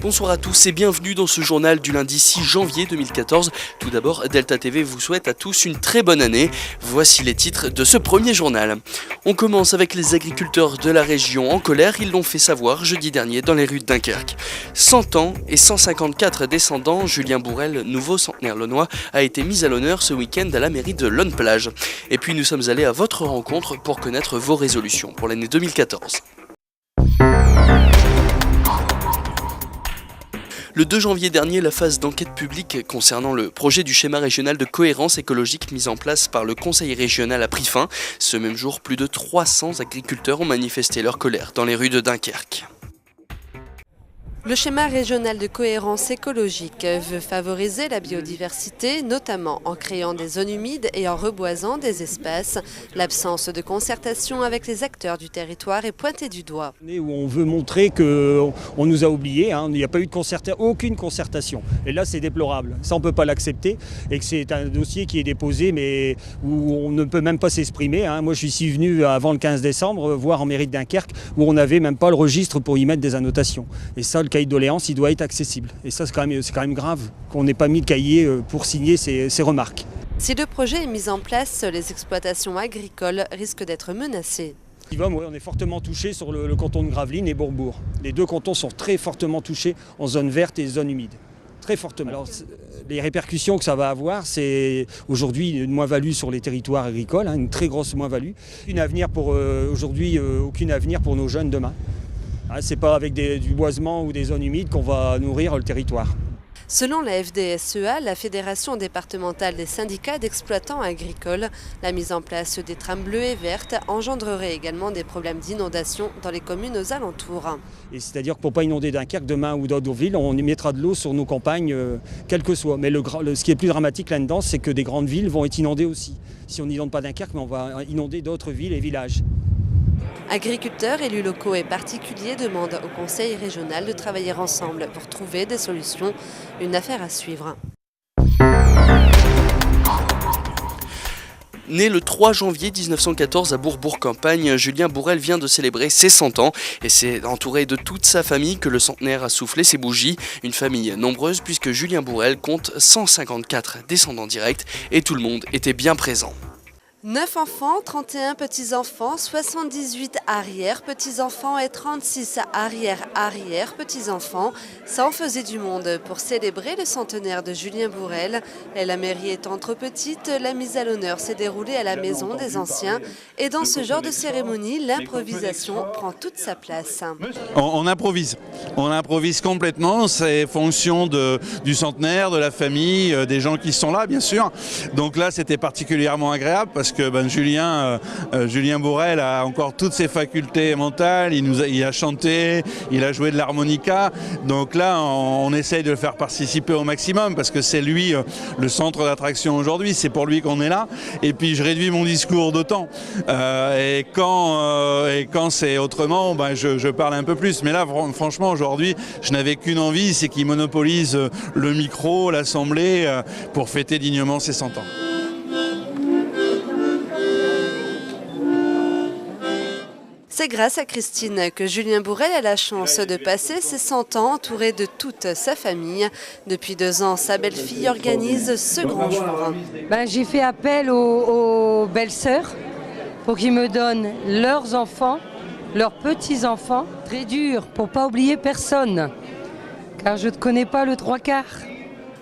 Bonsoir à tous et bienvenue dans ce journal du lundi 6 janvier 2014. Tout d'abord, Delta TV vous souhaite à tous une très bonne année. Voici les titres de ce premier journal. On commence avec les agriculteurs de la région en colère. Ils l'ont fait savoir jeudi dernier dans les rues de Dunkerque. 100 ans et 154 descendants, Julien Bourrel, nouveau centenaire launois, a été mis à l'honneur ce week-end à la mairie de Lonne-Plage. Et puis nous sommes allés à votre rencontre pour connaître vos résolutions pour l'année 2014. Le 2 janvier dernier, la phase d'enquête publique concernant le projet du schéma régional de cohérence écologique mis en place par le Conseil régional a pris fin. Ce même jour, plus de 300 agriculteurs ont manifesté leur colère dans les rues de Dunkerque. Le schéma régional de cohérence écologique veut favoriser la biodiversité, notamment en créant des zones humides et en reboisant des espaces. L'absence de concertation avec les acteurs du territoire est pointée du doigt. Où on veut montrer qu'on nous a oubliés, il n'y a pas eu aucune concertation. Et là, c'est déplorable. Ça, on ne peut pas l'accepter. Et que c'est un dossier qui est déposé, mais où on ne peut même pas s'exprimer. Moi, je suis venu avant le 15 décembre voir en mairie de Dunkerque, où on n'avait même pas le registre pour y mettre des annotations. Et ça, le cahier de doléances, il doit être accessible. Et ça, c'est quand même grave qu'on n'ait pas mis le cahier pour signer ces remarques. Si le projet est mis en place, les exploitations agricoles risquent d'être menacées. On est fortement touché sur le canton de Gravelines et Bourbourg. Les deux cantons sont très fortement touchés en zone verte et zone humide. Très fortement. Alors, les répercussions que ça va avoir, c'est aujourd'hui une moins-value sur les territoires agricoles, une très grosse moins-value. Aujourd'hui, aucun avenir pour nos jeunes demain. C'est pas avec du boisement ou des zones humides qu'on va nourrir le territoire. Selon la FDSEA, la Fédération départementale des syndicats d'exploitants agricoles, la mise en place des trames bleues et vertes engendrerait également des problèmes d'inondation dans les communes aux alentours. Et c'est-à-dire que pour ne pas inonder Dunkerque demain ou d'autres villes, on y mettra de l'eau sur nos campagnes, quel que soit. Mais ce qui est plus dramatique là-dedans, c'est que des grandes villes vont être inondées aussi. Si on n'inonde pas Dunkerque, mais on va inonder d'autres villes et villages. Agriculteurs, élus locaux et particuliers demandent au Conseil régional de travailler ensemble pour trouver des solutions. Une affaire à suivre. Né le 3 janvier 1914 à Bourbourg-Campagne, Julien Bourrel vient de célébrer ses 100 ans et c'est entouré de toute sa famille que le centenaire a soufflé ses bougies. Une famille nombreuse puisque Julien Bourrel compte 154 descendants directs et tout le monde était bien présent. 9 enfants, 31 petits-enfants, 78 arrière-petits-enfants et 36 arrière-arrière-petits-enfants. Ça en faisait du monde pour célébrer le centenaire de Julien Bourrel. Et la mairie étant trop petite, la mise à l'honneur s'est déroulée à la maison des anciens. Et dans ce genre de cérémonie, l'improvisation prend toute sa place. On improvise complètement, c'est fonction du centenaire, de la famille, des gens qui sont là bien sûr. Donc là c'était particulièrement agréable parce que Julien Bourrel a encore toutes ses facultés mentales, il a chanté, il a joué de l'harmonica, donc là on essaye de le faire participer au maximum parce que c'est lui le centre d'attraction aujourd'hui, c'est pour lui qu'on est là, et puis je réduis mon discours d'autant, et quand c'est autrement, je parle un peu plus, mais là franchement aujourd'hui je n'avais qu'une envie, c'est qu'il monopolise le micro, l'assemblée pour fêter dignement ses 100 ans. C'est grâce à Christine que Julien Bourrel a la chance de passer ses 100 ans entouré de toute sa famille. Depuis 2 ans, sa belle-fille organise ce grand jour. J'ai fait appel aux belles-sœurs pour qu'ils me donnent leurs enfants, leurs petits-enfants. Très dur pour ne pas oublier personne, car je ne connais pas le 3/4.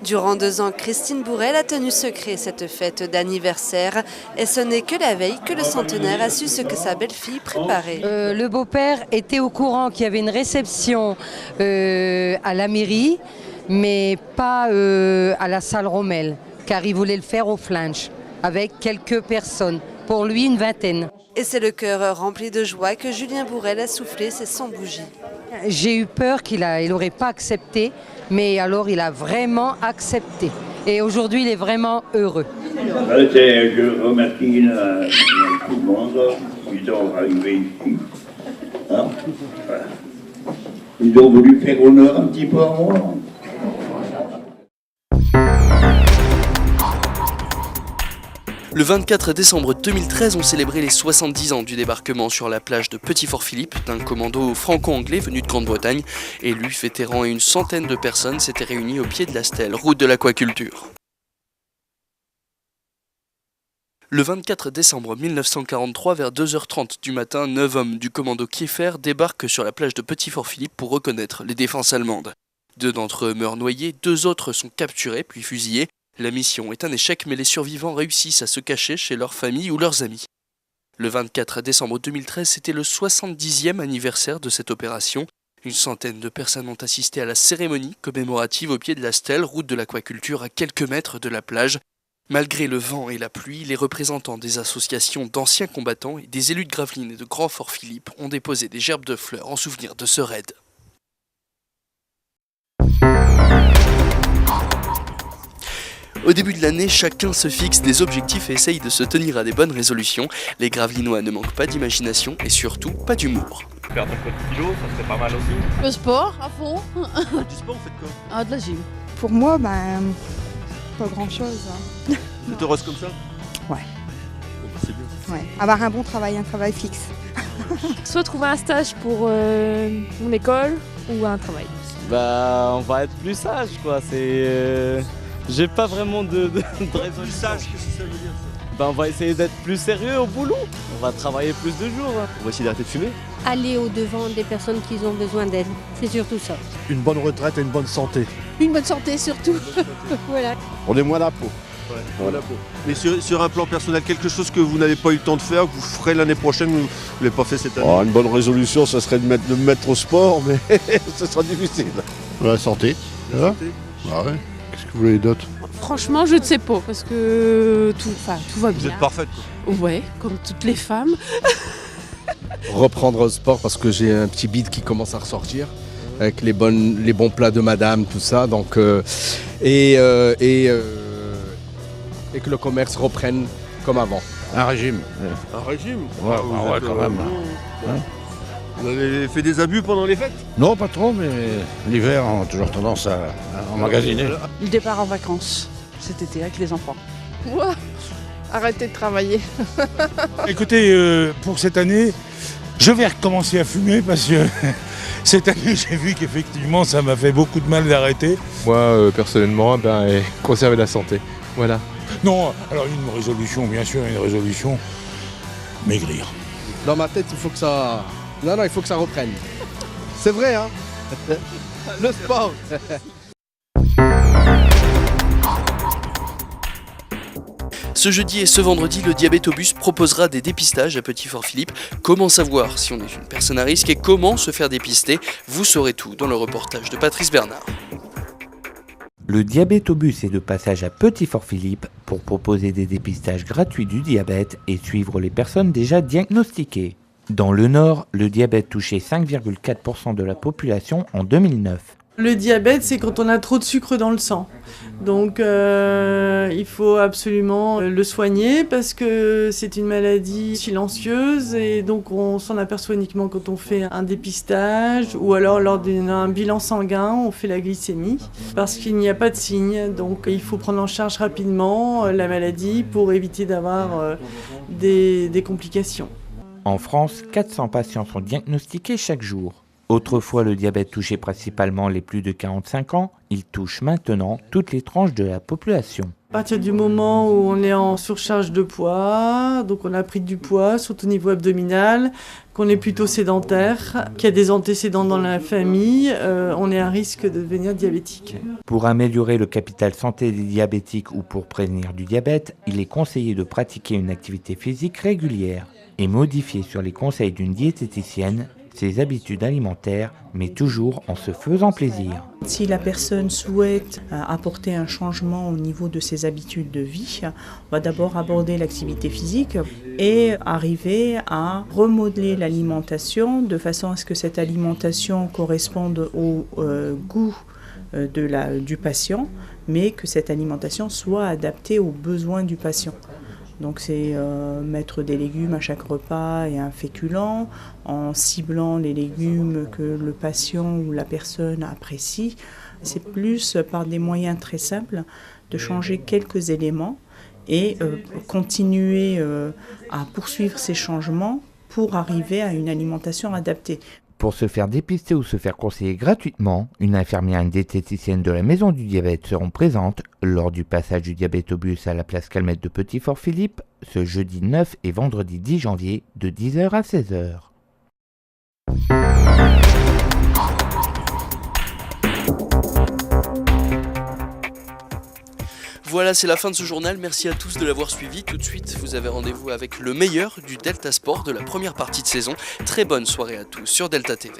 Durant 2 ans, Christine Bourrel a tenu secret cette fête d'anniversaire et ce n'est que la veille que le centenaire a su ce que sa belle-fille préparait. Le beau-père était au courant qu'il y avait une réception à la mairie, mais pas à la salle Rommel, car il voulait le faire au Flinch, avec quelques personnes, pour lui une 20aine. Et c'est le cœur rempli de joie que Julien Bourrel a soufflé ses 100 bougies. J'ai eu peur qu'il n'aurait pas accepté, mais alors il a vraiment accepté. Et aujourd'hui, il est vraiment heureux. Je remercie tout le monde qui sont arrivés ici. Ils ont voulu faire honneur un petit peu à moi. Le 24 décembre 2013, on célébrait les 70 ans du débarquement sur la plage de Petit-Fort-Philippe d'un commando franco-anglais venu de Grande-Bretagne. Élus, vétérans et une centaine de personnes s'étaient réunis au pied de la stèle, route de l'aquaculture. Le 24 décembre 1943, vers 2h30 du matin, 9 hommes du commando Kieffer débarquent sur la plage de Petit-Fort-Philippe pour reconnaître les défenses allemandes. 2 d'entre eux meurent noyés, 2 autres sont capturés puis fusillés. La mission est un échec, mais les survivants réussissent à se cacher chez leurs familles ou leurs amis. Le 24 décembre 2013, c'était le 70e anniversaire de cette opération. Une centaine de personnes ont assisté à la cérémonie commémorative au pied de la stèle, route de l'aquaculture à quelques mètres de la plage. Malgré le vent et la pluie, les représentants des associations d'anciens combattants et des élus de Gravelines et de Grand-Fort-Philippe ont déposé des gerbes de fleurs en souvenir de ce raid. Au début de l'année, chacun se fixe des objectifs et essaye de se tenir à des bonnes résolutions. Les Gravelinois ne manquent pas d'imagination et surtout pas d'humour. Perdre un peu de kilos, ça serait pas mal aussi. Le sport, à fond. Du sport, vous faites quoi? Ah, de la gym. Pour moi, pas grand-chose. Vous êtes heureuse comme ça? Ouais. C'est bien. Ouais. Avoir un bon travail, un travail fixe. Soit trouver un stage pour mon école ou un travail. On va être plus sage, quoi. J'ai pas vraiment de raison. Plus sage, qu'est-ce que ça veut dire ça? On va essayer d'être plus sérieux au boulot. On va travailler plus de jours. On va essayer d'arrêter de fumer. Aller au-devant des personnes qui ont besoin d'aide, c'est surtout ça. Une bonne retraite et une bonne santé. Une bonne santé surtout. Voilà. On est moins la peau. Ouais, voilà. Mais sur un plan personnel, quelque chose que vous n'avez pas eu le temps de faire, que vous ferez l'année prochaine, vous ne l'avez pas fait cette année? Une bonne résolution, ça serait de me mettre au sport, mais ce sera difficile. La santé. La santé. Ah ouais. Qu'est-ce que vous voulez d'autre? Franchement, je ne sais pas, parce que tout va bien. Vous êtes parfaite, quoi. Ouais, comme toutes les femmes. Reprendre le sport parce que j'ai un petit bide qui commence à ressortir avec les bons plats de madame, tout ça. Donc, et que le commerce reprenne comme avant. Un régime. Un régime? Ouais, quand même. Vous avez fait des abus pendant les fêtes? Non, pas trop, mais l'hiver, on a toujours tendance à emmagasiner. Le départ en vacances cet été avec les enfants. Ouah, arrêtez de travailler. Écoutez, pour cette année, je vais recommencer à fumer parce que cette année, j'ai vu qu'effectivement, ça m'a fait beaucoup de mal d'arrêter. Moi, personnellement, conserver la santé. Voilà. Non, alors une résolution, bien sûr, une résolution, maigrir. Dans ma tête, il faut que ça... Non, il faut que ça reprenne. C'est vrai, hein. Le sport. Ce jeudi et ce vendredi, le Diabétobus proposera des dépistages à Petit-Fort-Philippe. Comment savoir si on est une personne à risque et comment se faire dépister? Vous saurez tout dans le reportage de Patrice Bernard. Le Diabétobus est de passage à Petit-Fort-Philippe pour proposer des dépistages gratuits du diabète et suivre les personnes déjà diagnostiquées. Dans le Nord, le diabète touchait 5,4% de la population en 2009. Le diabète, c'est quand on a trop de sucre dans le sang. Donc il faut absolument le soigner parce que c'est une maladie silencieuse et donc on s'en aperçoit uniquement quand on fait un dépistage ou alors lors d'un bilan sanguin, on fait la glycémie parce qu'il n'y a pas de signe. Donc il faut prendre en charge rapidement la maladie pour éviter d'avoir des complications. En France, 400 patients sont diagnostiqués chaque jour. Autrefois, le diabète touchait principalement les plus de 45 ans. Il touche maintenant toutes les tranches de la population. À partir du moment où on est en surcharge de poids, donc on a pris du poids, surtout au niveau abdominal, qu'on est plutôt sédentaire, qu'il y a des antécédents dans la famille, on est à risque de devenir diabétique. Pour améliorer le capital santé des diabétiques ou pour prévenir du diabète, il est conseillé de pratiquer une activité physique régulière et modifier sur les conseils d'une diététicienne ses habitudes alimentaires, mais toujours en se faisant plaisir. Si la personne souhaite apporter un changement au niveau de ses habitudes de vie, on va d'abord aborder l'activité physique et arriver à remodeler l'alimentation de façon à ce que cette alimentation corresponde au goût du patient, mais que cette alimentation soit adaptée aux besoins du patient. Donc c'est mettre des légumes à chaque repas et un féculent, en ciblant les légumes que le patient ou la personne apprécie. C'est plus par des moyens très simples de changer quelques éléments et continuer à poursuivre ces changements pour arriver à une alimentation adaptée. Pour se faire dépister ou se faire conseiller gratuitement, une infirmière et une diététicienne de la Maison du Diabète seront présentes lors du passage du diabétobus à la place Calmette de Petit-Fort-Philippe ce jeudi 9 et vendredi 10 janvier de 10h à 16h. Voilà, c'est la fin de ce journal. Merci à tous de l'avoir suivi. Tout de suite, vous avez rendez-vous avec le meilleur du Delta Sport de la première partie de saison. Très bonne soirée à tous sur Delta TV.